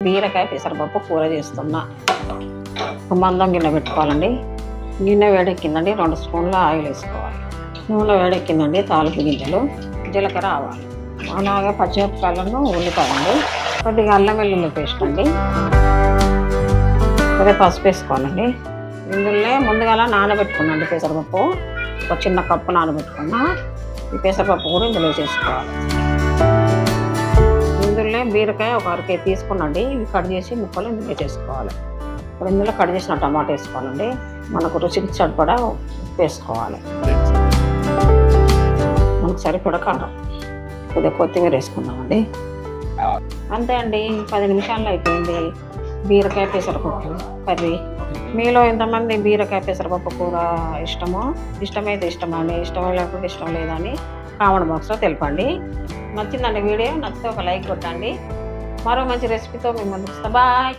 బీరకాయ పెసరపప్పు కూర చేస్తున్నా. మందం గిన్నె పెట్టుకోవాలండి. గిన్నె వేడెక్కిందండి, 2 స్పూన్ల ఆయిల్ వేసుకోవాలి. నూనె వేడెక్కిందండి, తాలింపు గింజలు, జీలకర్ర ఆవాలు, అలాగే పచ్చిమిరపకాయలను, ఉల్లిపాయలండి, కొద్దిగా అల్లం వెల్లుల్లి పేస్ట్ అండి, కొద్దిగా పసుపు వేసుకోవాలండి. ఇందులో ముందుగా నానబెట్టుకున్నాండి పెసరపప్పు, ఒక చిన్న కప్పు నానబెట్టుకున్నా. ఈ పెసరపప్పు కూడా ఇందులో వేసేసుకోవాలి. ఇందులో బీరకాయ ఒక 1 కేజీ తీసుకున్నాండి, ఇవి కట్ చేసి ముక్కలు ఇందులో వేసేసుకోవాలి. ఇప్పుడు ఇందులో కట్ చేసిన టమాటా వేసుకోవాలండి. మనకు రుచికి సరిపడా ఉప్పు వేసుకోవాలి, మనకు సరిపడా కారం, కొద్దిగా కొత్తిమీర వేసుకున్నామండి. అంతే అండి, 10 నిమిషాల్లో అయిపోయింది బీరకాయ పెసరపప్పు కర్రీ. మీలో ఎంతమంది బీరకాయ పెసరపప్పు కూర ఇష్టమైతే ఇష్టమండి, ఇష్టం లేకపోతే ఇష్టం లేదని కామెంట్ బాక్స్లో తెలపండి. నచ్చిందండి వీడియో, నచ్చితే ఒక లైక్ కొట్టండి. మరో మంచి రెసిపీతో మేము ముందుకు వస్తాం. బాయ్.